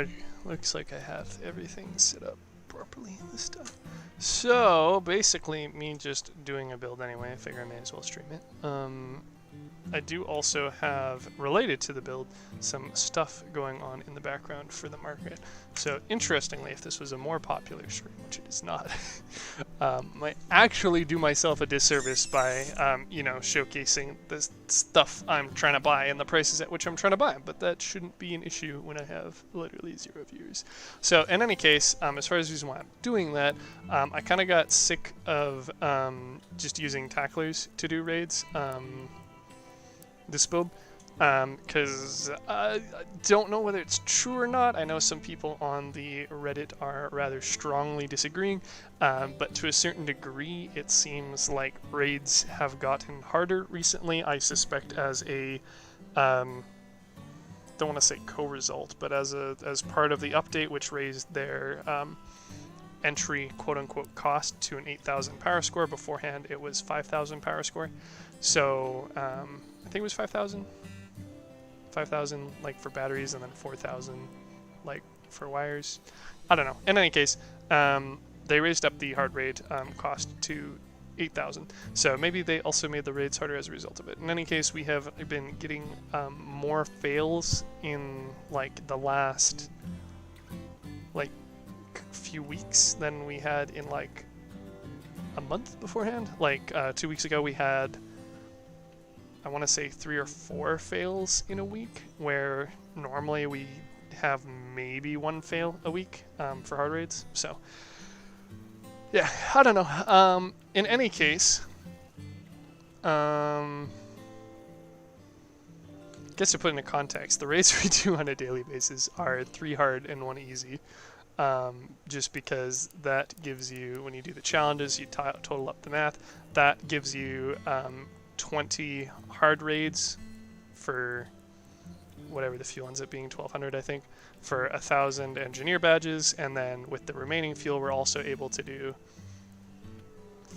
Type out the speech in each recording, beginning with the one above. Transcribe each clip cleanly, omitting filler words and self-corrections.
Alright, looks like I have everything set up properly in this stuff. So basically, me just doing a build anyway. I figure I may as well stream it. I do also have, related to the build, some stuff going on in the background for the market. So interestingly, if this was a more popular stream, which it is not, might actually do myself a disservice by, you know, showcasing the stuff I'm trying to buy and the prices at which I'm trying to buy. But that shouldn't be an issue when I have literally 0 viewers. So in any case, as far as the reason why I'm doing that, I kind of got sick of just using tacklers to do raids. This build, because I don't know whether it's true or not. I know some people on the Reddit are rather strongly disagreeing, but to a certain degree it seems like raids have gotten harder recently. I suspect as a don't want to say co-result, but as part of the update which raised their entry quote-unquote cost to an 8,000 power score. Beforehand it was 5,000 power score, so I think it was 5,000 like for batteries, and then 4,000 like for wires. I don't know. In any case, they raised up the hard raid cost to 8,000. So maybe they also made the raids harder as a result of it. In any case, we have been getting more fails in like the last like few weeks than we had in like a month beforehand. Like 2 weeks ago we had, I want to say 3 or 4 fails in a week, where normally we have maybe 1 fail a week for hard raids. So yeah, I don't know. In any case, guess to put into context, the raids we do on a daily basis are 3 hard and 1 easy. Just because that gives you, when you do the challenges, you total up the math, that gives you 20 hard raids for whatever the fuel ends up being, 1,200 I think, for 1,000 engineer badges, and then with the remaining fuel we're also able to do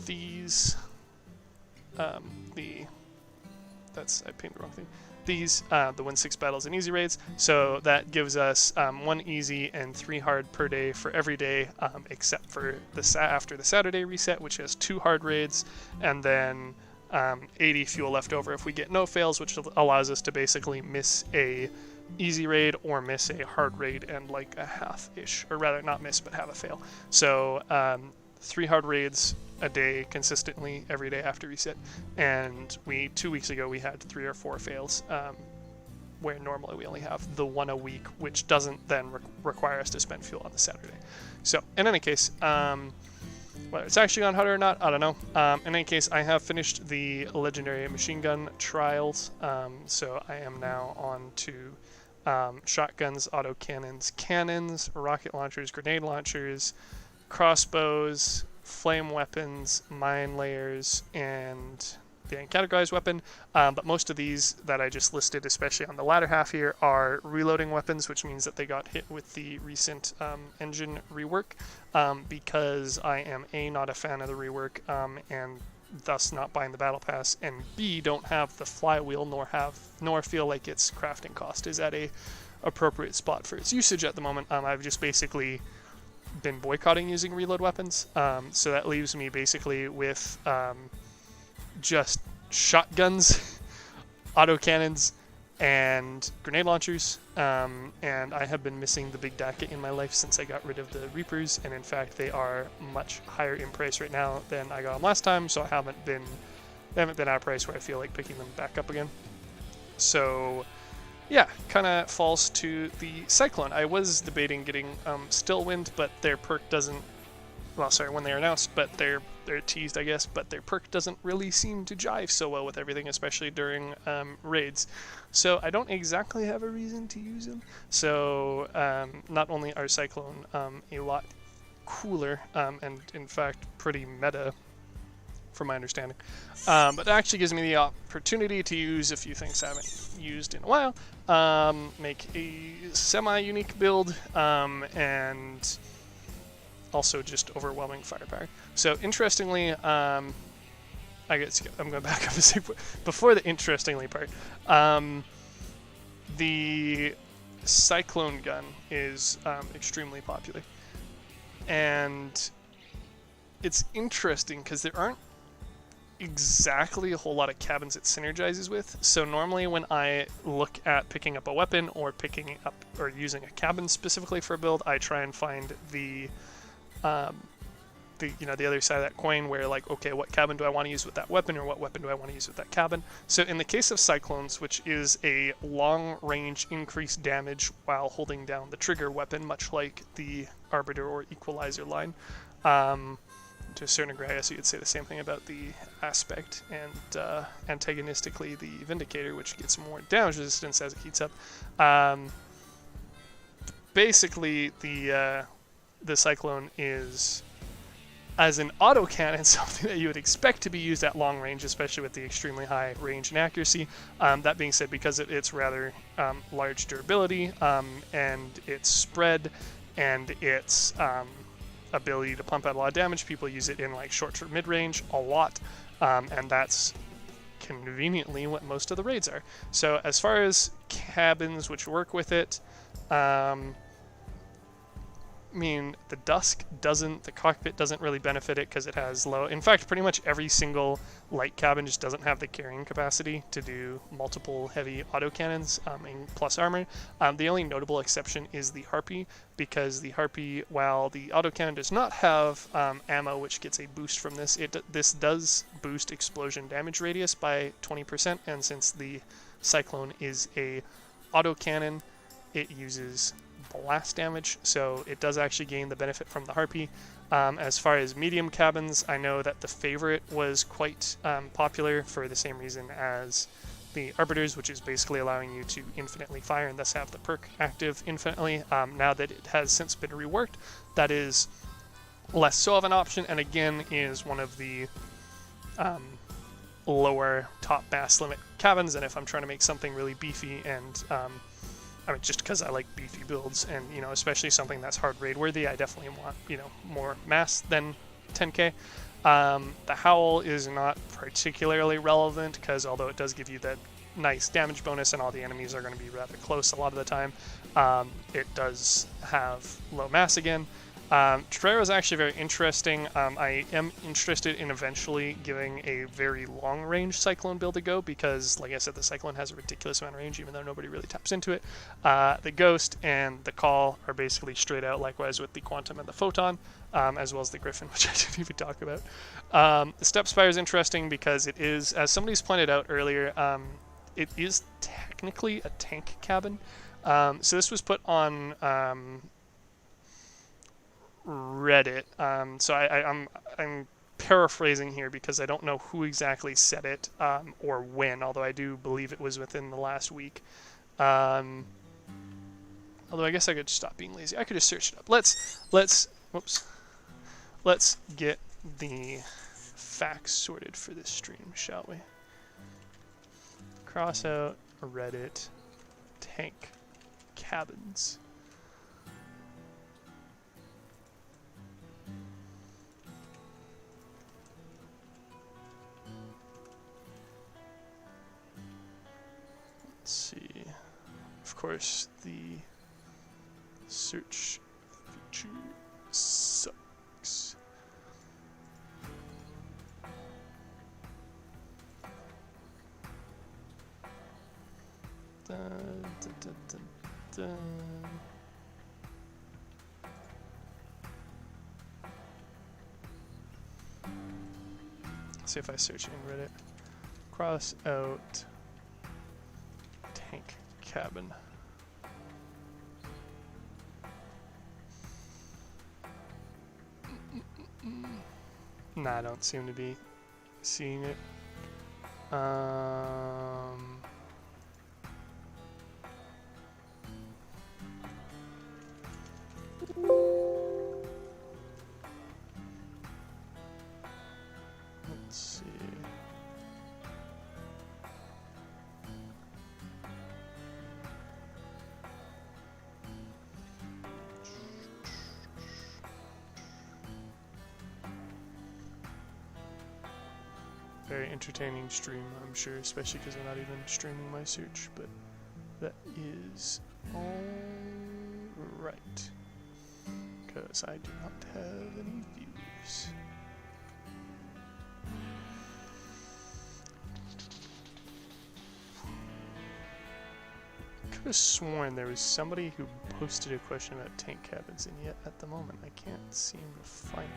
these, I painted the wrong thing. These, the win 6 battles and easy raids, so that gives us 1 easy and 3 hard per day for every day, except for after the Saturday reset, which has 2 hard raids, and then 80 fuel left over if we get no fails, which allows us to basically miss a easy raid or miss a hard raid and like a half-ish, or rather not miss but have a fail. So 3 hard raids a day consistently every day after reset, and 2 weeks ago we had 3 or 4 fails, where normally we only have the 1 a week, which doesn't then require us to spend fuel on the Saturday. So in any case, whether it's actually gone harder or not, I don't know. In any case, I have finished the legendary machine gun trials, so I am now on to shotguns, autocannons, cannons, rocket launchers, grenade launchers, crossbows, flame weapons, mine layers, and the uncategorized weapon. But most of these that I just listed, especially on the latter half here, are reloading weapons, which means that they got hit with the recent engine rework, because I am A, not a fan of the rework, and thus not buying the battle pass, and B, don't have the flywheel nor feel like its crafting cost is at a appropriate spot for its usage at the moment. I've just basically been boycotting using reload weapons, so that leaves me basically with just shotguns, autocannons, and grenade launchers, and I have been missing the big DACA in my life since I got rid of the Reapers, and in fact they are much higher in price right now than I got them last time, so they haven't been at a price where I feel like picking them back up again. So yeah, kind of falls to the Cyclone. I was debating getting Stillwind, but their perk doesn't, well, sorry, when they're announced, but they're teased, I guess, but their perk doesn't really seem to jive so well with everything, especially during raids. So I don't exactly have a reason to use them. So not only are Cyclone a lot cooler, and in fact pretty meta, from my understanding, but it actually gives me the opportunity to use a few things I haven't used in a while, make a semi-unique build, and also just overwhelming firepower. So interestingly, I guess I'm going back up a second before the interestingly part. The cyclone gun is extremely popular, and it's interesting because there aren't exactly a whole lot of cabins it synergizes with. So normally when I look at picking up a weapon or picking up or using a cabin specifically for a build, I try and find the the other side of that coin, where like, okay, what cabin do I want to use with that weapon, or what weapon do I want to use with that cabin? So in the case of cyclones, which is a long range increased damage while holding down the trigger weapon, much like the arbiter or equalizer line, to a certain degree, I guess you could say the same thing about the aspect, and antagonistically the vindicator, which gets more damage resistance as it heats up. Basically, the cyclone is, as an autocannon, something that you would expect to be used at long range, especially with the extremely high range and accuracy. That being said, because of its rather large durability, and its spread, and its ability to pump out a lot of damage, people use it in like short to mid range a lot, and that's conveniently what most of the raids are. So as far as cabins which work with it, I mean, the the cockpit doesn't really benefit it because it has low. In fact, pretty much every single light cabin just doesn't have the carrying capacity to do multiple heavy autocannons plus armor. The only notable exception is the Harpy, because the Harpy, while the autocannon does not have ammo which gets a boost from this, this does boost explosion damage radius by 20%, and since the Cyclone is a autocannon, it uses blast damage, so it does actually gain the benefit from the Harpy. As far as medium cabins, I know that the Favorite was quite popular for the same reason as the Arbiters, which is basically allowing you to infinitely fire and thus have the perk active infinitely. Now that it has since been reworked, that is less so of an option, and again is one of the lower top mass limit cabins. And if I'm trying to make something really beefy and I mean, just because I like beefy builds, and especially something that's hard raid worthy, I definitely want more mass than 10k. The Howl is not particularly relevant because although it does give you that nice damage bonus and all the enemies are going to be rather close a lot of the time, it does have low mass again. Terrero is actually very interesting. I am interested in eventually giving a very long-range Cyclone build a go because, like I said, the Cyclone has a ridiculous amount of range, even though nobody really taps into it. The Ghost and the Call are basically straight out, likewise with the Quantum and the Photon, as well as the Griffin, which I didn't even talk about. The Step Spire is interesting because it is, as somebody's pointed out earlier, it is technically a tank cabin. So this was put on Reddit, so I'm paraphrasing here because I don't know who exactly said it or when, although I do believe it was within the last week. Although I guess I could stop being lazy. I could just search it up. Let's get the facts sorted for this stream, shall we? Crossout, Reddit, tank cabins. Let's see. Of course, the search feature sucks. Dun, dun, dun, dun, dun. Let's see if I search in Reddit. Crossout tank cabin. Nah, I don't seem to be seeing it. Let's see. Very entertaining stream, I'm sure, especially because I'm not even streaming my search, but that is Alright. Because I do not have any views. Could have sworn there was somebody who posted a question about tank cabins, and yet at the moment I can't seem to find it.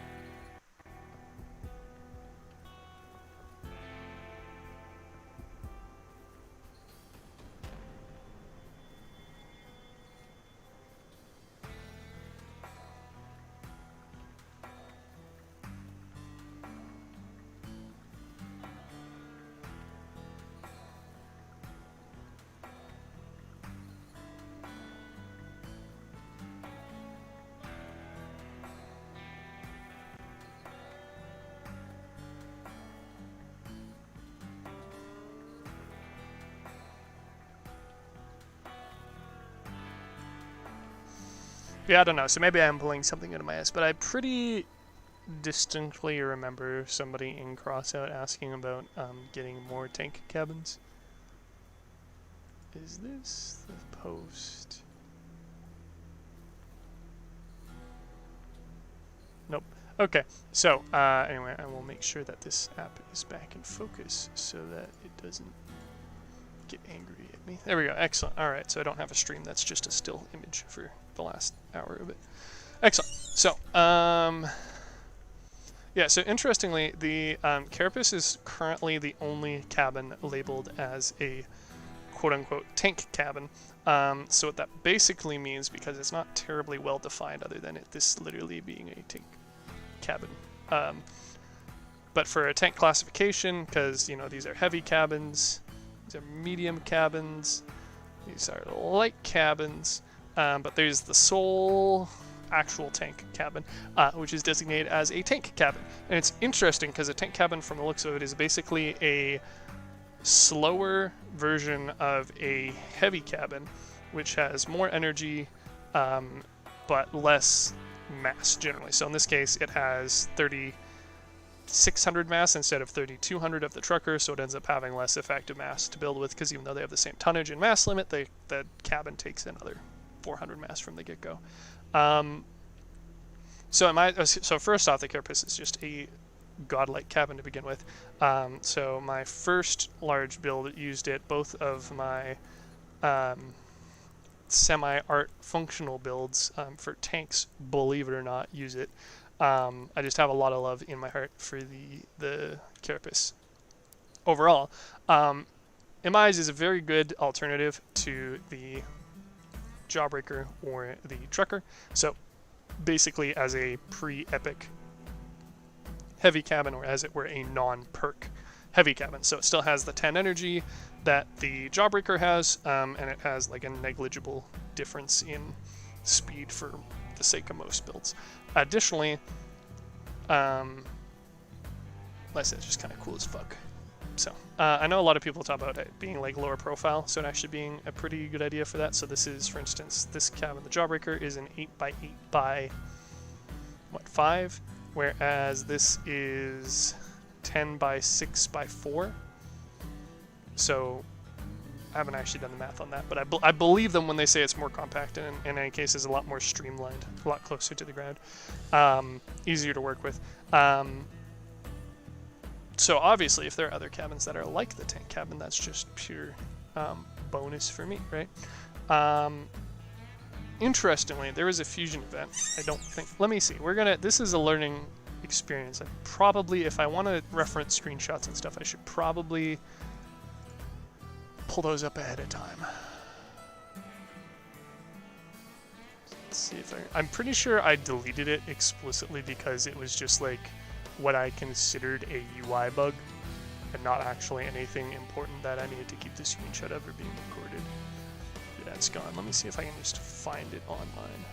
Yeah, I don't know. So maybe I'm pulling something out of my ass, but I pretty distinctly remember somebody in Crossout asking about getting more tank cabins. Is this the post? Nope. Okay. So anyway, I will make sure that this app is back in focus so that it doesn't get angry at me. There we go. Excellent. All right. So I don't have a stream. That's just a still image for the last hour of it. Excellent. So, yeah, so interestingly, the Carapace is currently the only cabin labeled as a quote-unquote tank cabin. So what that basically means, because it's not terribly well defined other than this literally being a tank cabin. But for a tank classification, because, you know, these are heavy cabins, these are medium cabins, these are light cabins, but there's the sole actual tank cabin, which is designated as a tank cabin. And it's interesting because a tank cabin, from the looks of it, is basically a slower version of a heavy cabin, which has more energy, but less mass generally. So in this case, it has 3,600 mass instead of 3,200 of the trucker, so it ends up having less effective mass to build with, because even though they have the same tonnage and mass limit, the cabin takes another 400 mass from the get-go. So first off, the Carapace is just a godlike cabin to begin with. So my first large build used it. Both of my semi-art functional builds for tanks, believe it or not, use it. I just have a lot of love in my heart for the Carapace. Overall, in my eyes, is a very good alternative to the Jawbreaker or the Trucker. So basically as a pre-epic heavy cabin, or as it were a non-perk heavy cabin. So it still has the 10 energy that the Jawbreaker has, and it has like a negligible difference in speed for the sake of most builds. Additionally, like I said, it's just kind of cool as fuck. So I know a lot of people talk about it being like lower profile, so it actually being a pretty good idea for that. So this is, for instance, this cabin, the Jawbreaker, is an 8x8 by 5, whereas this is 10x6x4. So I haven't actually done the math on that, but I believe them when they say it's more compact, and in any case is a lot more streamlined, a lot closer to the ground, easier to work with. So obviously, if there are other cabins that are like the tank cabin, that's just pure bonus for me, right? Interestingly, there was a fusion event. I don't think. Let me see. This is a learning experience. I probably, if I want to reference screenshots and stuff, I should probably pull those up ahead of time. Let's see if I'm pretty sure I deleted it explicitly because it was just like what I considered a UI bug and not actually anything important that I needed to keep the screenshot of or being recorded. Yeah, it's gone. Let me see if I can just find it online.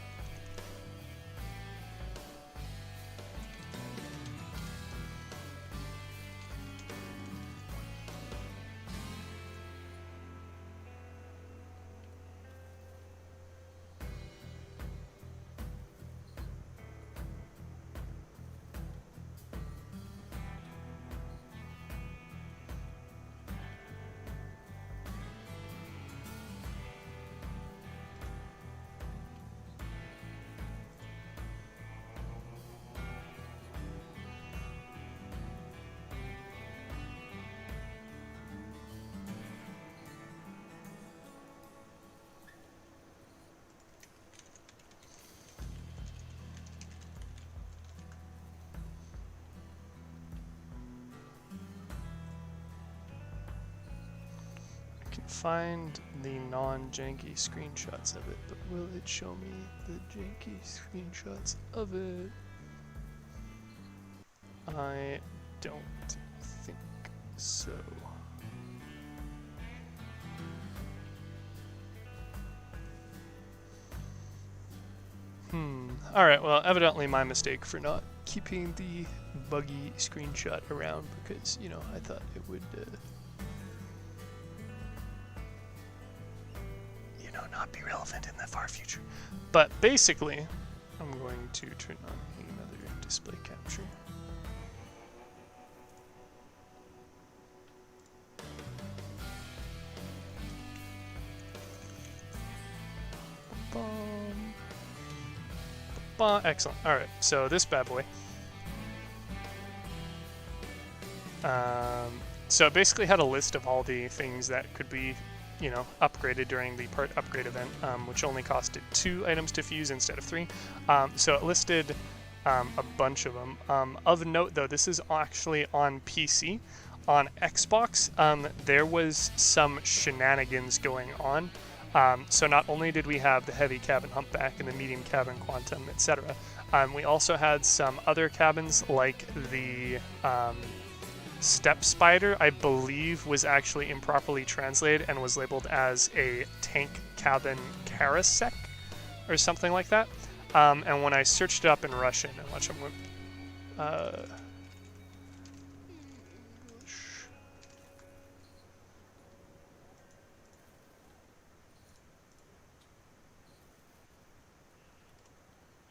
can find the non-janky screenshots of it, but will it show me the janky screenshots of it? I don't think so. Alright, well, evidently my mistake for not keeping the buggy screenshot around, because, you know, I thought it would, you know, not be relevant in the far future. But basically, I'm going to turn on another display capture. Excellent. Alright, so this bad boy. So it basically had a list of all the things that could be, you know, upgraded during the part upgrade event, which only costed 2 items to fuse instead of 3. So it listed a bunch of them. Of note, though, this is actually on PC. On Xbox, there was some shenanigans going on. So not only did we have the heavy cabin humpback and the medium cabin quantum, etc., we also had some other cabins like the step spider, I believe was actually improperly translated and was labeled as a tank cabin karasek or something like that. And when I searched it up in Russian, and watch, I'm going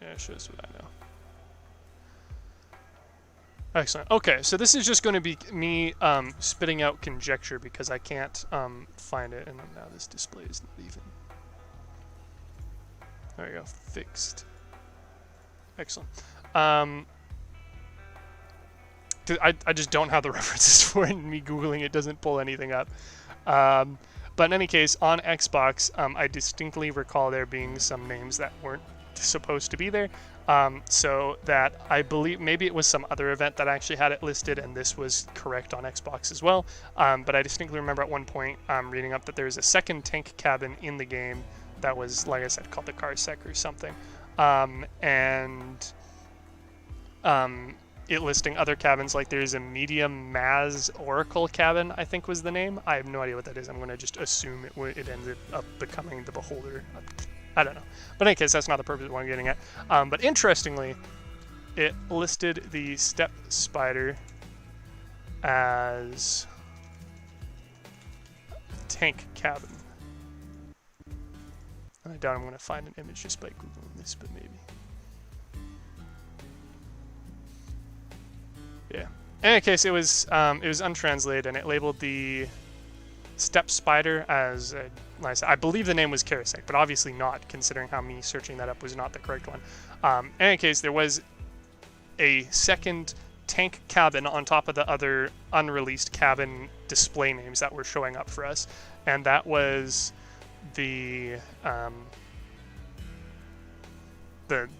it shows what I know. Excellent. Okay, so this is just going to be me spitting out conjecture because I can't find it, and now this display is not even. There we go. Fixed. Excellent. I just don't have the references for it, and me Googling it doesn't pull anything up. But in any case, on Xbox, I distinctly recall there being some names that weren't supposed to be there, so that I believe maybe it was some other event that actually had it listed, and this was correct on Xbox as well. But I distinctly remember at one point reading up that there's a second tank cabin in the game that was, like I said, called the Karsek or something, and it listing other cabins, like there's a medium Maz Oracle cabin, I think was the name. I have no idea what that is. I'm going to just assume it ended up becoming the Beholder. I don't know. But in any case, that's not the purpose of what I'm getting at. But interestingly, it listed the step spider as tank cabin. I doubt I'm going to find an image just by Googling this, but maybe. Yeah. In any case, it was untranslated, and it labeled the step spider as I believe the name was Karasek, but obviously not, considering how me searching that up was not the correct one. In any case, there was a second tank cabin on top of the other unreleased cabin display names that were showing up for us, and that was the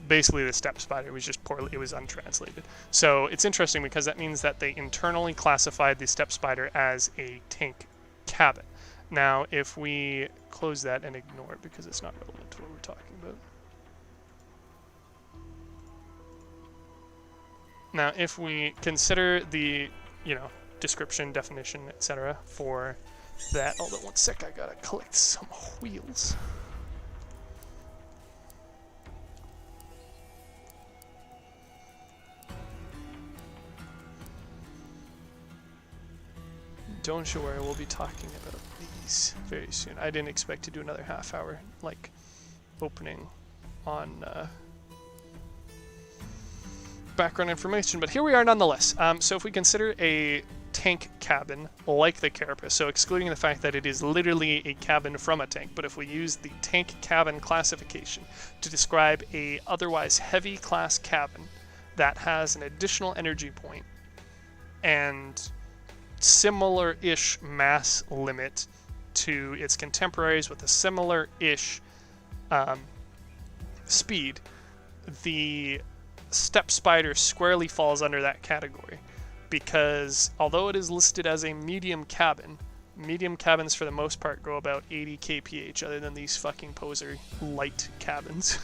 basically the step spider. It was just poorly, it was untranslated. So it's interesting because that means that they internally classified the step spider as a tank cabin. Now, if we close that and ignore it because it's not relevant to what we're talking about. Now, if we consider the, you know, description, definition, etc. for that, hold on one sec, I gotta collect some wheels. Don't you worry, we'll be talking about these very soon. I didn't expect to do another half hour, like, opening on background information, but here we are nonetheless. So if we consider a tank cabin like the Carapace, so excluding the fact that it is literally a cabin from a tank, but if we use the tank cabin classification to describe a otherwise heavy class cabin that has an additional energy point and similar-ish mass limit to its contemporaries with a similar-ish speed, the step spider squarely falls under that category, because although it is listed as a medium cabin, Medium cabins, for the most part, go about 80 kph, other than these fucking poser light cabins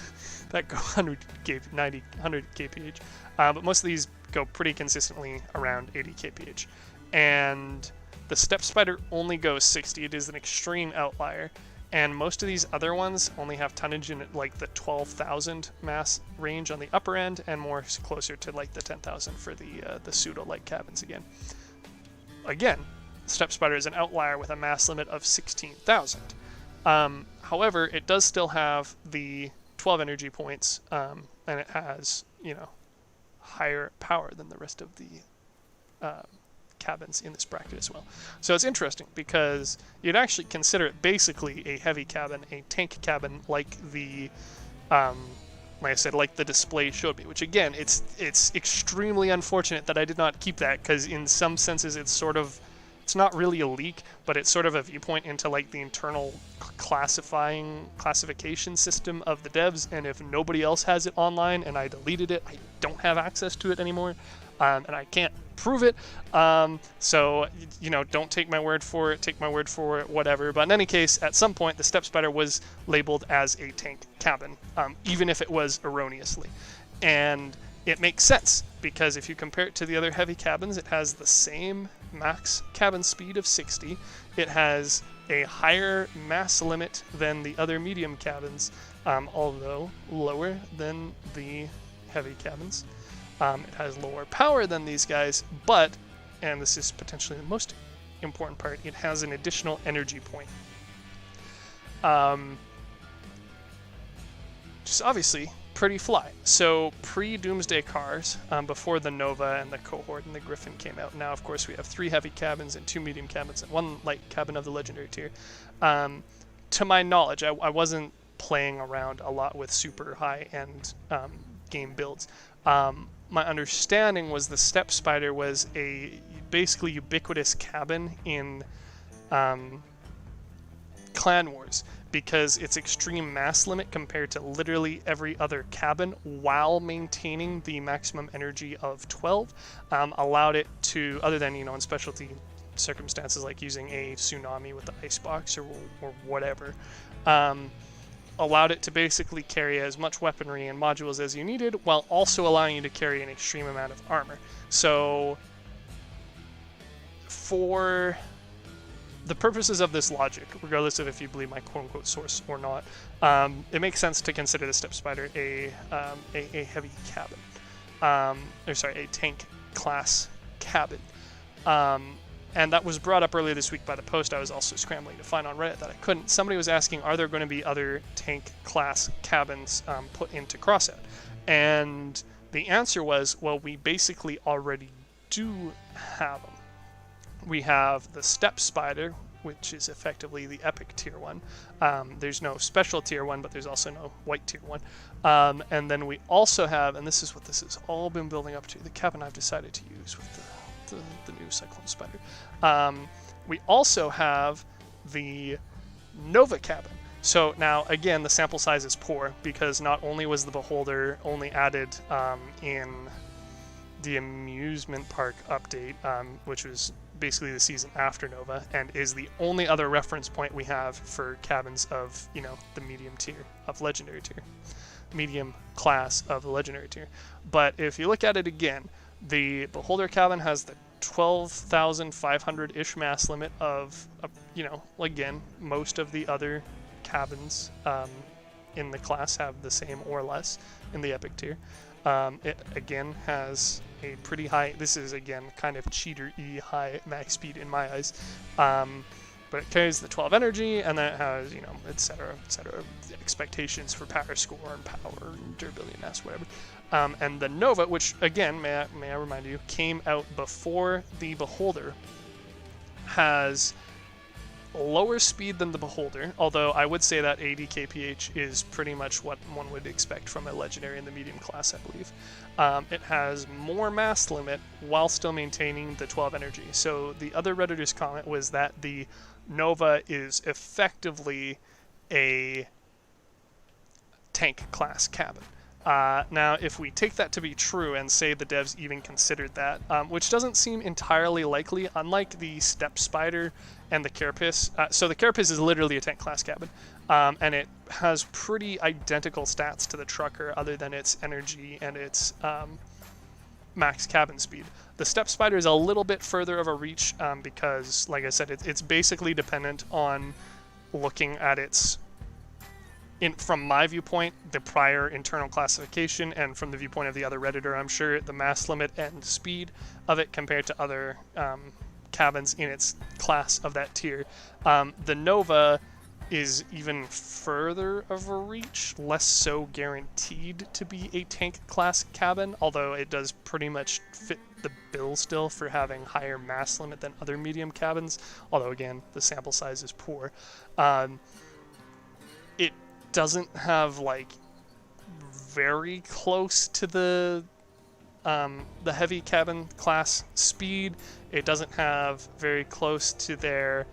that go 100 kph. But most of these go pretty consistently around 80 kph. And the Step Spider only goes 60. It is an extreme outlier. And most of these other ones only have tonnage in like the 12,000 mass range on the upper end, and more closer to like the 10,000 for the pseudo-light cabins again. Again, Step Spider is an outlier with a mass limit of 16,000. However, it does still have the 12 energy points, and it has, you know, higher power than the rest of the cabins in this bracket as well. So it's interesting because you'd actually consider it basically a heavy cabin, a tank cabin, like the like I said, like the display showed me, which again, it's extremely unfortunate that I did not keep that, because in some senses it's not really a leak, but it's sort of a viewpoint into like the internal classification system of the devs, and if nobody else has it online and I deleted it, I don't have access to it anymore, and I can't prove it, so, you know, don't take my word for it, take my word for it, whatever. But in any case, at some point the Step Spider was labeled as a tank cabin, even if it was erroneously, and it makes sense, because if you compare it to the other heavy cabins, it has the same max cabin speed of 60, it has a higher mass limit than the other medium cabins, although lower than the heavy cabins. It has lower power than these guys, but, and this is potentially the most important part, it has an additional energy point. Just obviously pretty fly. So pre-Doomsday cars, before the Nova and the Cohort and the Griffin came out, now of course we have 3 heavy cabins and 2 medium cabins and 1 light cabin of the Legendary tier. To my knowledge, I wasn't playing around a lot with super high-end game builds. My understanding was the Step Spider was a basically ubiquitous cabin in Clan Wars, because its extreme mass limit compared to literally every other cabin, while maintaining the maximum energy of 12, allowed it to, other than, you know, in specialty circumstances like using a tsunami with the icebox or whatever, allowed it to basically carry as much weaponry and modules as you needed, while also allowing you to carry an extreme amount of armor. So for the purposes of this logic, regardless of if you believe my quote-unquote source or not, it makes sense to consider the Step Spider a heavy cabin, a tank class cabin. And that was brought up earlier this week by the post I was also scrambling to find on Reddit that I couldn't. Somebody was asking, are there going to be other tank class cabins put into Crossout? And the answer was, well, we basically already do have them. We have the Step Spider, which is effectively the epic tier 1. There's no special tier 1, but there's also no white tier 1. And then we also have, and this is what this has all been building up to, the cabin I've decided to use with the new Cyclone Spider. We also have the Nova cabin. So now, again, the sample size is poor, because not only was the Beholder only added in the amusement park update, which was basically the season after Nova, and is the only other reference point we have for cabins of, you know, the medium tier of Legendary tier, medium class of the Legendary tier. But if you look at it again, the Beholder cabin has the 12,500-ish mass limit of, you know, again, most of the other cabins in the class have the same or less in the epic tier. It again has a pretty high, this is again kind of cheater-y high max speed in my eyes, but it carries the 12 energy, and then it has, you know, etc., expectations for power score and power and durability and mass, whatever. And the Nova, which again, may I remind you, came out before the Beholder, has lower speed than the Beholder, although I would say that 80 kph is pretty much what one would expect from a Legendary in the medium class, I believe. It has more mass limit while still maintaining the 12 energy. So the other Redditor's comment was that the Nova is effectively a tank class cabin. Now, if we take that to be true and say the devs even considered that, which doesn't seem entirely likely, unlike the Step Spider and the Carapace. So the Carapace is literally a tank class cabin, and it has pretty identical stats to the Trucker other than its energy and its max cabin speed. The Step Spider is a little bit further of a reach because, like I said, it's basically dependent on looking at its... from my viewpoint, the prior internal classification, and from the viewpoint of the other Redditor, I'm sure, the mass limit and speed of it compared to other cabins in its class of that tier. The Nova is even further of a reach, less so guaranteed to be a tank class cabin, although it does pretty much fit the bill still for having higher mass limit than other medium cabins, although again, the sample size is poor. It doesn't have like very close to the heavy cabin class speed. It doesn't have very close to their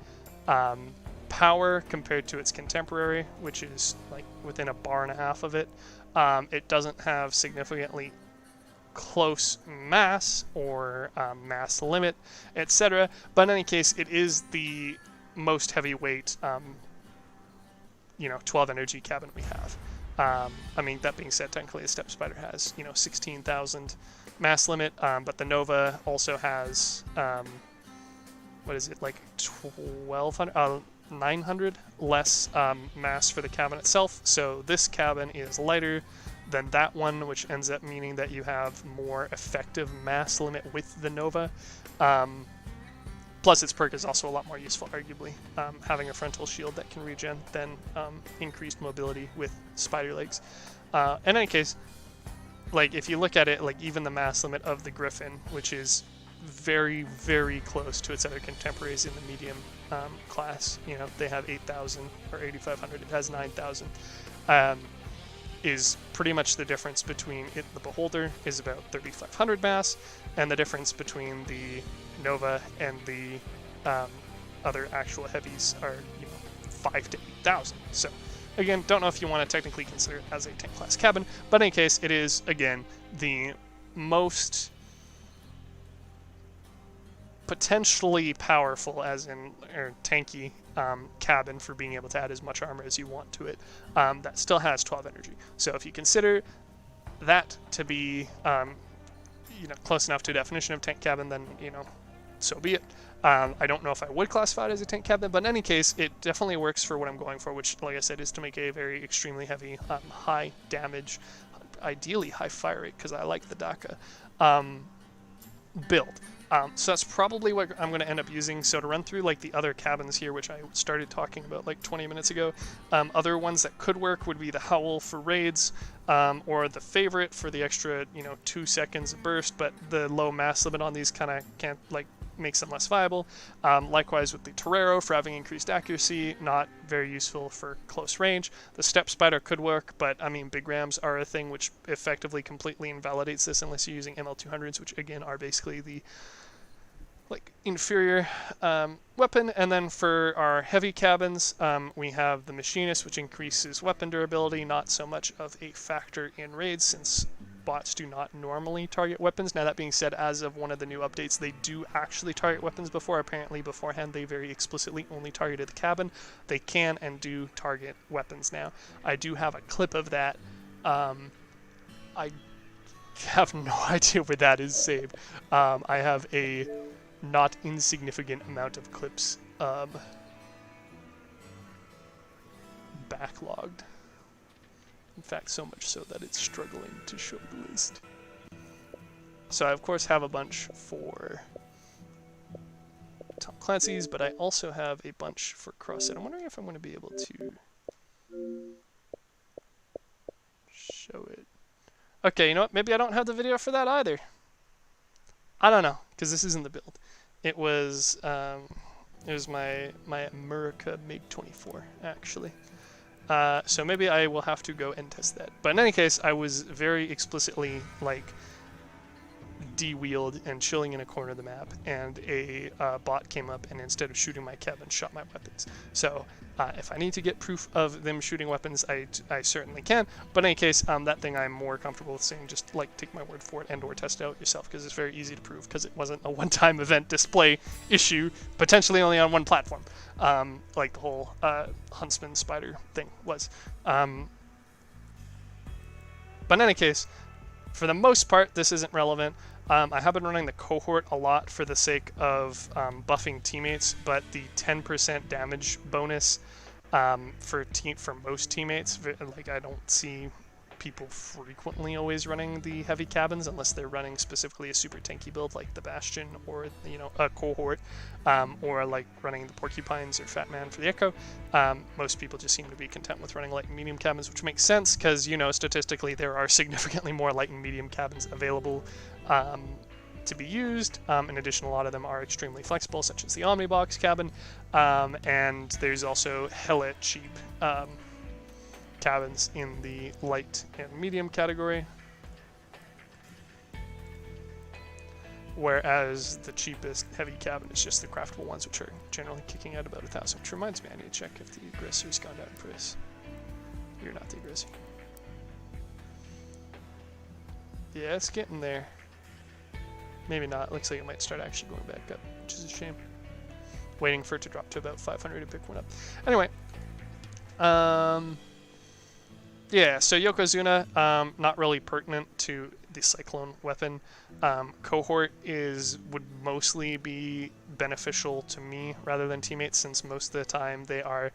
power compared to its contemporary, which is like within a bar and a half of it. It doesn't have significantly close mass or mass limit, etc. But in any case, it is the most heavyweight 12 energy cabin we have. I mean, that being said, technically the Step Spider has 16,000 mass limit, but the Nova also has what is it, like 900 less mass for the cabin itself. So this cabin is lighter than that one, which ends up meaning that you have more effective mass limit with the Nova. Plus, its perk is also a lot more useful, arguably, having a frontal shield that can regen than increased mobility with spider legs. In any case, like if you look at it, like even the mass limit of the Griffin, which is very, very close to its other contemporaries in the medium class, they have 8,000 or 8,500. It has 9,000. Is pretty much the difference between it and the Beholder is about 3,500 mass, and the difference between the Nova and the other actual heavies are 5 to 8,000. So again, don't know if you want to technically consider it as a tank class cabin, but in any case, it is again the most potentially powerful, as in tanky cabin for being able to add as much armor as you want to it. That still has 12 energy. So if you consider that to be close enough to a definition of tank cabin, then so be it. I don't know if I would classify it as a tank cabin, but in any case, it definitely works for what I'm going for, which, like I said, is to make a very extremely heavy, high damage, ideally high fire rate, because I like the DACA build. So that's probably what I'm going to end up using. So to run through like the other cabins here, which I started talking about like 20 minutes ago, other ones that could work would be the Howl for raids, or the Favorite for the extra 2 seconds of burst, but the low mass limit on these kind of can't makes them less viable. Likewise with the Torero for having increased accuracy, not very useful for close range. The Step Spider could work, but I mean big rams are a thing which effectively completely invalidates this unless you're using ML200s, which again are basically the inferior weapon. And then for our heavy cabins, we have the Machinist, which increases weapon durability, not so much of a factor in raids since bots do not normally target weapons. Now that being said, as of one of the new updates, they do actually target weapons before. Apparently beforehand they very explicitly only targeted the cabin. They can and do target weapons now. I do have a clip of that. I have no idea where that is saved. I have a not insignificant amount of clips backlogged. In fact, so much so that it's struggling to show the list. So I of course have a bunch for Tom Clancy's, but I also have a bunch for Crossout. I'm wondering if I'm going to be able to show it. Okay, you know what? Maybe I don't have the video for that either. I don't know, because this isn't the build. It was my America MiG-24 actually. So maybe I will have to go and test that. But in any case, I was very explicitly de-wheeled and chilling in a corner of the map, and a bot came up and instead of shooting my cabin, shot my weapons. So if I need to get proof of them shooting weapons, I certainly can. But in any case, that thing I'm more comfortable with saying just like take my word for it and or test it out yourself, because it's very easy to prove, because it wasn't a one-time event display issue, potentially only on one platform, like the whole Huntsman Spider thing was. But in any case, for the most part, this isn't relevant. I have been running the Cohort a lot for the sake of buffing teammates, but the 10% damage bonus for most teammates, like I don't see people frequently always running the heavy cabins unless they're running specifically a super tanky build like the Bastion or a Cohort, or like running the Porcupines or Fat Man for the Echo. Most people just seem to be content with running light and medium cabins, which makes sense because statistically there are significantly more light and medium cabins available to be used. In addition, a lot of them are extremely flexible, such as the Omnibox cabin, and there's also hella cheap cabins in the light and medium category, whereas the cheapest heavy cabin is just the craftable ones, which are generally kicking out about 1,000. Which reminds me, I need to check if the aggressor's gone down in price. You're not the aggressor. Yeah, it's getting there. Maybe not. Looks like it might start actually going back up, which is a shame. Waiting for it to drop to about 500 to pick one up. Anyway, yeah, so Yokozuna, not really pertinent to the Cyclone weapon. Cohort would mostly be beneficial to me rather than teammates, since most of the time they are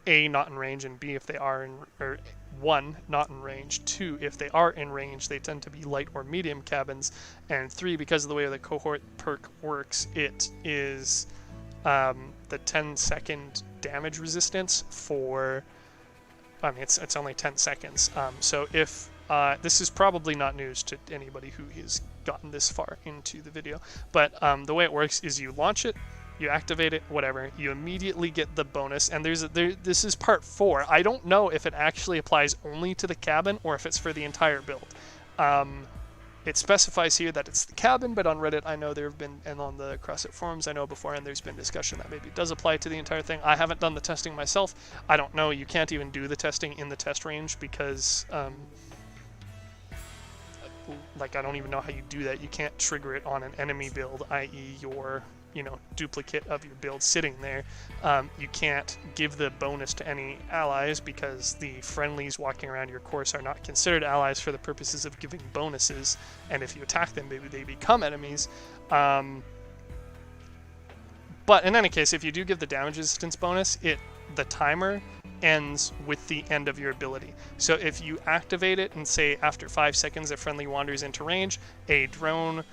A, not in range, and B, if they are or 1, not in range, 2, if they are in range, they tend to be light or medium cabins, and 3, because of the way the Cohort perk works, it is the 10-second damage resistance for... I mean, it's only 10 seconds. So if this is probably not news to anybody who has gotten this far into the video, but the way it works is you launch it, you activate it, whatever, you immediately get the bonus, and this is part 4. I don't know if it actually applies only to the cabin or if it's for the entire build. It specifies here that it's the cabin, but on Reddit I know there have been, and on the Crossout forums I know beforehand there's been discussion that maybe it does apply to the entire thing. I haven't done the testing myself. I don't know. You can't even do the testing in the test range because, like, I don't even know how you do that. You can't trigger it on an enemy build, i.e. your duplicate of your build sitting there. You can't give the bonus to any allies because the friendlies walking around your course are not considered allies for the purposes of giving bonuses, and if you attack them, maybe they become enemies. But in any case, if you do give the damage resistance bonus, the timer ends with the end of your ability. So if you activate it and say after 5 seconds a friendly wanders into range, a drone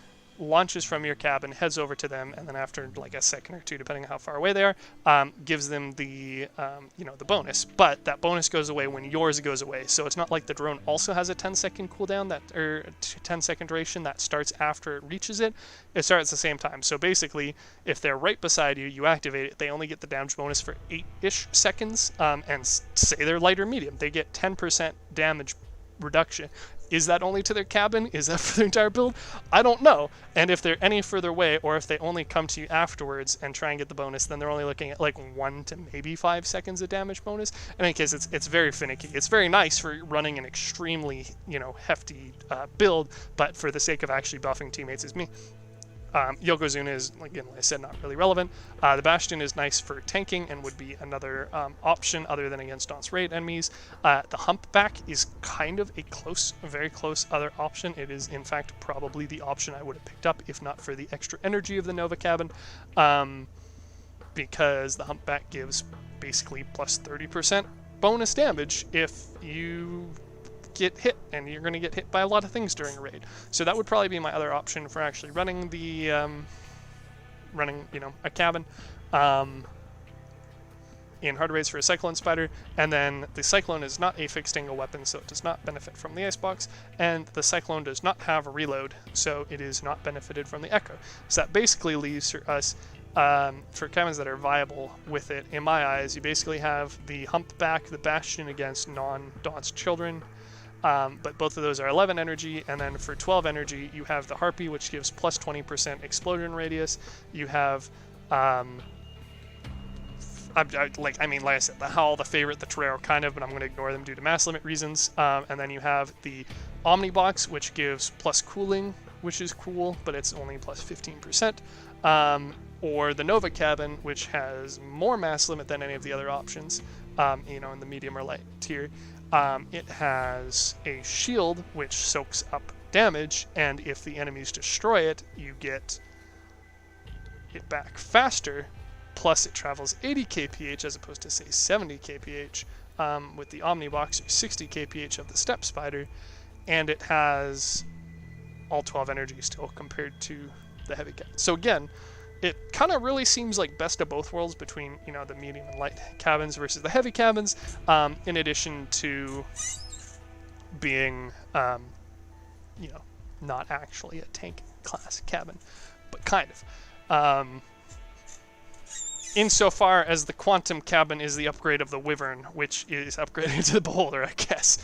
launches from your cabin, heads over to them, and then after like a second or two, depending on how far away they are, gives them the the bonus. But that bonus goes away when yours goes away. So it's not like the drone also has a 10-second cooldown or 10-second duration that starts after it reaches it. It starts at the same time. So basically, if they're right beside you, you activate it, they only get the damage bonus for 8-ish seconds, and say they're light or medium, they get 10% damage reduction. Is that only to their cabin? Is that for their entire build? I don't know. And if they're any further away, or if they only come to you afterwards and try and get the bonus, then they're only looking at like 1 to maybe 5 seconds of damage bonus. In any case, it's very finicky. It's very nice for running an extremely hefty build, but for the sake of actually buffing teammates is me. Yokozuna is, again, like I said, not really relevant. The Bastion is nice for tanking and would be another option other than against Daunt's Raid enemies. The Humpback is kind of a very close other option. It is, in fact, probably the option I would have picked up if not for the extra energy of the Nova cabin, because the Humpback gives basically plus 30% bonus damage if you get hit, and you're going to get hit by a lot of things during a raid. So that would probably be my other option for actually running the a cabin in hard raids for a Cyclone Spider. And then the Cyclone is not a fixed angle weapon, so it does not benefit from the Icebox, and the Cyclone does not have a reload, so it is not benefited from the Echo. So that basically leaves for us, for cabins that are viable with it, in my eyes, you basically have the Humpback, the Bastion against non-Daunt's children, but both of those are 11 energy, and then for 12 energy, you have the Harpy, which gives plus 20% explosion radius. You have, like I said, the Howl, the Favorite, the Torero, kind of, but I'm going to ignore them due to mass limit reasons. And then you have the Omnibox, which gives plus cooling, which is cool, but it's only plus 15%. Or the Nova Cabin, which has more mass limit than any of the other options, in the medium or light tier. It has a shield, which soaks up damage, and if the enemies destroy it, you get it back faster. Plus, it travels 80 kph as opposed to, say, 70 kph with the Omnibox, or 60 kph of the Step Spider, and it has all 12 energy still compared to the Heavy Cabin. So again, it kind of really seems like best of both worlds between, the medium and light cabins versus the heavy cabins, in addition to being, not actually a tank class cabin, but kind of. Insofar as the Quantum Cabin is the upgrade of the Wyvern, which is upgraded to the Beholder, I guess,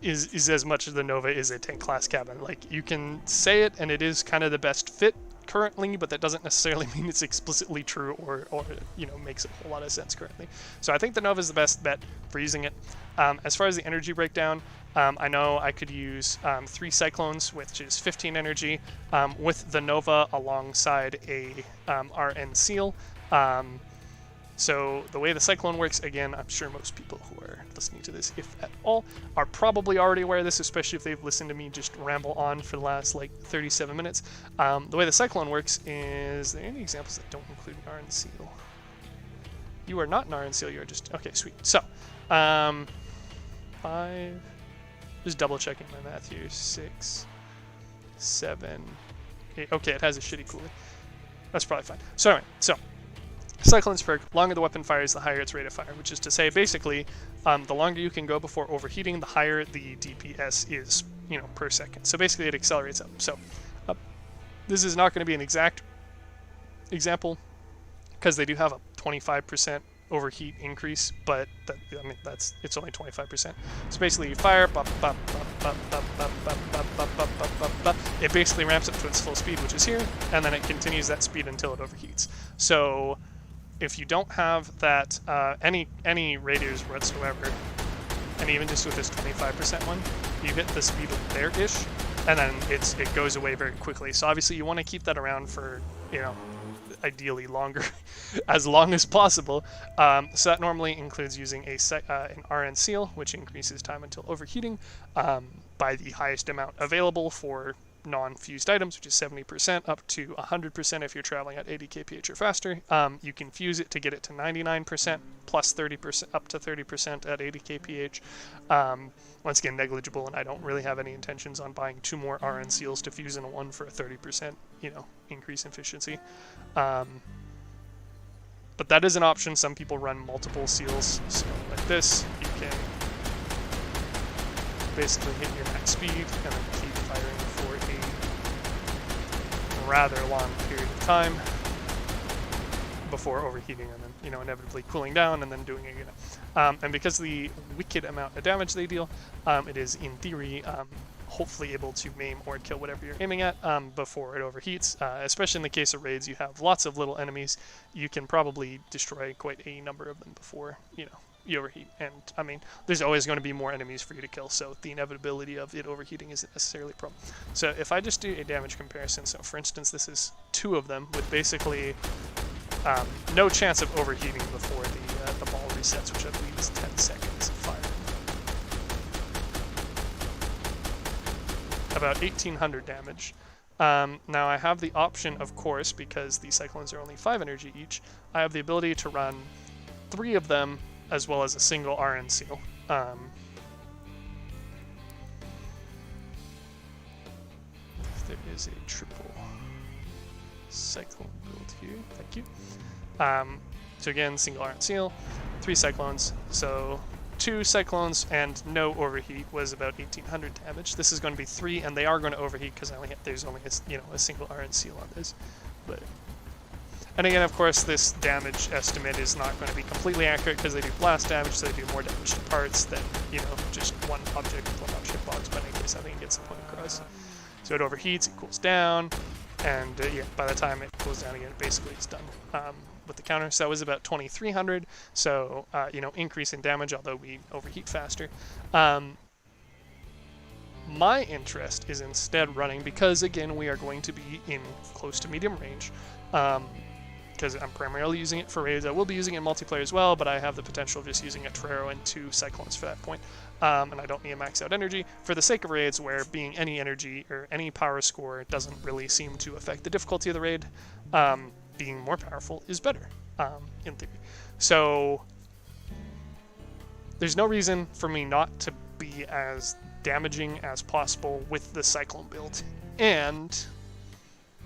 is as much as the Nova is a tank class cabin. Like, you can say it, and it is kind of the best fit currently, but that doesn't necessarily mean it's explicitly true or makes a whole lot of sense currently. So I think the Nova is the best bet for using it. As far as the energy breakdown, I know I could use 3 Cyclones, which is 15 energy, with the Nova alongside a RN Seal. So the way the Cyclone works, again, I'm sure most people who are listening to this, if at all, are probably already aware of this, especially if they've listened to me just ramble on for the last 37 minutes. The way the Cyclone works is, are there any examples that don't include an RN Seal? You are not an RN Seal, you are just, okay, sweet. So, 5, just double checking my math here, 6, 7, 8, okay, it has a shitty cooling. That's probably fine. So anyway, Cyclone's perk, longer the weapon fires, the higher its rate of fire, which is to say, basically, the longer you can go before overheating, the higher the DPS is, per second. So basically, it accelerates up. So this is not going to be an exact example, because they do have a 25% overheat increase, but it's only 25%. So basically, you fire, it basically ramps up to its full speed, which is here, and then it continues that speed until it overheats. So if you don't have that any radius whatsoever, and even just with this 25% one, you hit the speed of there-ish, and then it goes away very quickly. So obviously you want to keep that around for, ideally longer, as long as possible. So that normally includes using an RN Seal, which increases time until overheating by the highest amount available for non-fused items, which is 70%, up to 100% if you're traveling at 80 kph or faster. You can fuse it to get it to 99%, plus 30%, up to 30% at 80 kph. Once again, negligible, and I don't really have any intentions on buying 2 more RN Seals to fuse into one for a 30%, increase in efficiency. But that is an option. Some people run multiple seals, so like this, you can basically hit your max speed and then keep firing for a rather long period of time before overheating and then, inevitably cooling down and then doing it again. And because of the wicked amount of damage they deal, it is, in theory, hopefully able to maim or kill whatever you're aiming at before it overheats. Especially in the case of raids, you have lots of little enemies. You can probably destroy quite a number of them before, you overheat. And, there's always going to be more enemies for you to kill, so the inevitability of it overheating isn't necessarily a problem. So if I just do a damage comparison, so for instance, this is 2 of them with basically no chance of overheating before the ball resets, which I believe is 10 seconds of fire. About 1800 damage. Now I have the option, of course, because the Cyclones are only 5 energy each, I have the ability to run 3 of them as well as a single RN Seal. There is a triple Cyclone build here, thank you. So again, single RN Seal, 3 Cyclones, so 2 Cyclones and no overheat was about 1800 damage. This is going to be 3, and they are going to overheat because there's only a single RN Seal on this. But And again, of course, this damage estimate is not going to be completely accurate because they do blast damage, so they do more damage to parts than, you know, just one object box, but in any case, I think it gets the point across. So it overheats, it cools down, and yeah, by the time it cools down again, basically it's done with the counter. So that was about 2300, so, you know, increase in damage, although we overheat faster. My interest is instead running, because again, we are going to be in close to medium range, because I'm primarily using it for raids. I will be using it in multiplayer as well, but I have the potential of just using a Torero and 2 Cyclones for that point. And I don't need a max out energy for the sake of raids where being any energy or any power score doesn't really seem to affect the difficulty of the raid. Being more powerful is better, in theory. So there's no reason for me not to be as damaging as possible with the Cyclone build. And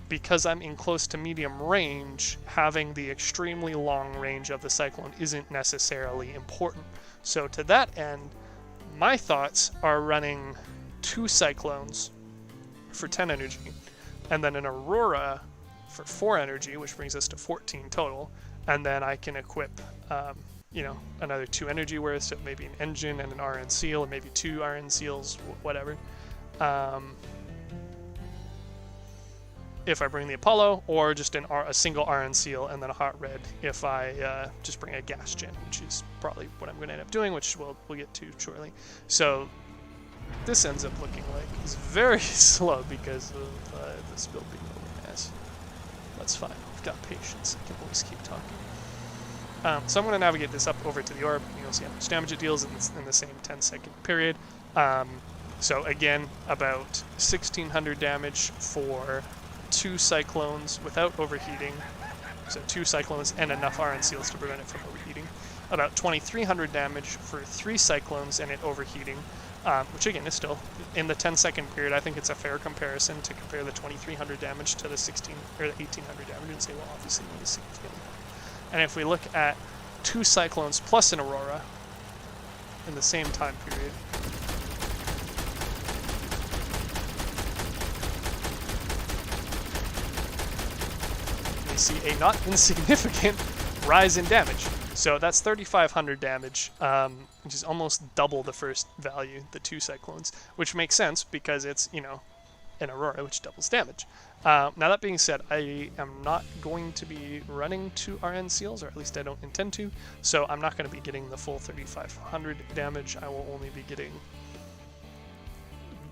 because I'm in close to medium range, having the extremely long range of the Cyclone isn't necessarily important. So to that end, my thoughts are running 2 Cyclones for 10 energy, and then an Aurora for 4 energy, which brings us to 14 total, and then I can equip, you know, another 2 energy worth, so maybe an engine and an RN seal, or maybe 2 RN seals, whatever. If I bring the Apollo, or just a single RN seal and then a hot red if I just bring a gas gen, which is probably what I'm going to end up doing, which we'll get to shortly. So this ends up looking like it's very slow because of this build being over as. That's fine. I've got patience. I can always keep talking. So I'm going to navigate this up over to the orb. You'll see how much damage it deals in the same 10-second period. So again, about 1600 damage for 2 Cyclones without overheating, so 2 Cyclones and enough RN seals to prevent it from overheating. About 2300 damage for 3 Cyclones and it overheating, which again is still in the 10-second period. I think it's a fair comparison to compare the 2300 damage to the 1800 damage and say, well, obviously we need to see what's going on. And if we look at 2 Cyclones plus an Aurora in the same time period, see a not insignificant rise in damage. So that's 3500 damage, which is almost double the first value, the 2 Cyclones, which makes sense because it's, you know, an Aurora, which doubles damage. Now that being said, I am not going to be running 2 RN seals, or at least I don't intend to, so I'm not going to be getting the full 3500 damage. I will only be getting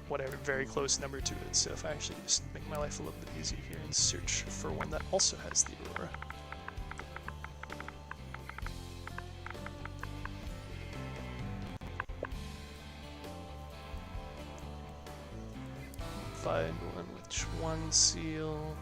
whatever very close number to it. So if I actually just make my life a little bit easier here and search for one that also has the Aurora. Find one with 1 seal.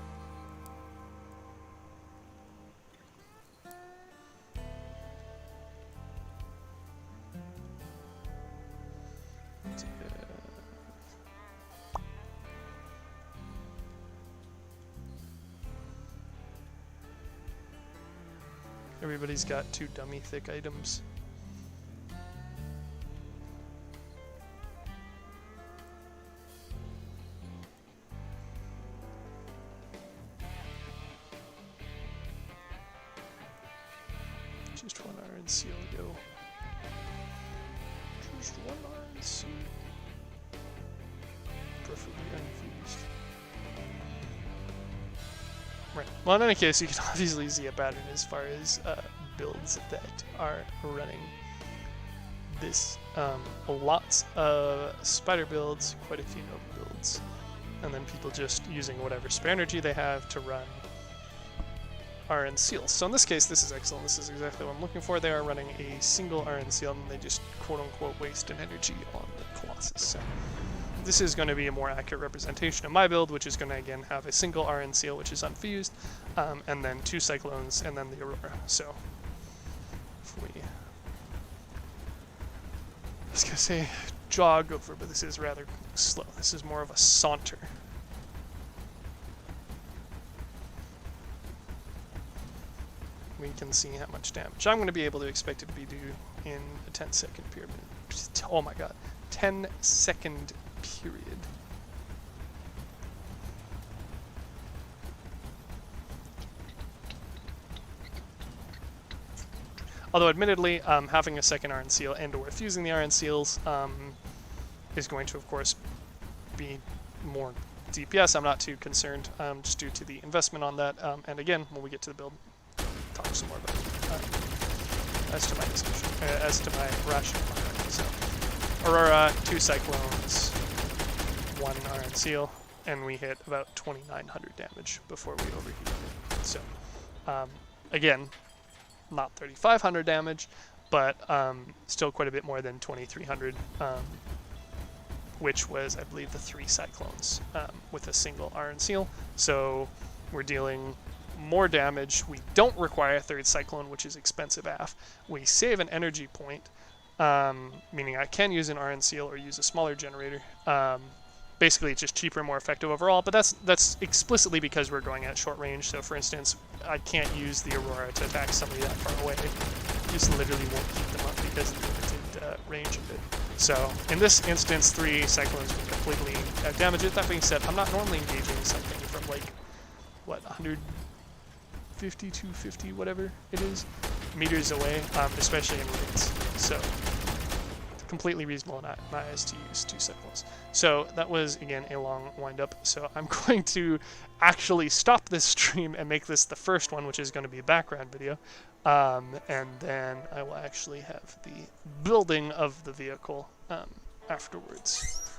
Everybody's got 2 dummy thick items. Just 1 RN seal, yo. Just 1 RN seal. Preferably unfused. Right. Well, in any case, you can obviously see a pattern as far as builds that are running this. Lots of spider builds, quite a few node builds, and then people just using whatever spare energy they have to run RN seals. So in this case, this is excellent. This is exactly what I'm looking for. They are running a single RN seal, and they just quote-unquote waste an energy on the Colossus. So this is going to be a more accurate representation of my build, which is going to again have a single RN seal, which is unfused, and then 2 Cyclones, and then the Aurora. So if we, I was going to say jog over, but this is rather slow. This is more of a saunter. We can see how much damage I'm going to be able to expect it to be due in a 10-second period. Oh my god, 10-second period. Although admittedly, having a second iron seal and or fusing the iron seals is going to, of course, be more DPS. I'm not too concerned, just due to the investment on that. And again, when we get to the build, talk some more about as to my discussion, as to my rationale. So, Aurora, 2 Cyclones, 1 Iron Seal, and we hit about 2,900 damage before we overheated it. So, again, not 3,500 damage, but still quite a bit more than 2,300, which was, I believe, the 3 Cyclones with a single Iron Seal. So we're dealing more damage. We don't require a 3rd Cyclone, which is expensive AF. We save an energy point, meaning I can use an Iron Seal or use a smaller generator. Basically, it's just cheaper and more effective overall, but that's explicitly because we're going at short range. So for instance, I can't use the Aurora to attack somebody that far away. Just literally won't keep them up because of the limited range of it. So in this instance, 3 Cyclones can completely damage it. That being said, I'm not normally engaging something from like, what, 150, 250, whatever it is, meters away, especially in raids. So completely reasonable in my eyes to use 2 Cyclones. So that was, again, a long wind-up. So I'm going to actually stop this stream and make this the first one, which is going to be a background video. And then I will actually have the building of the vehicle afterwards.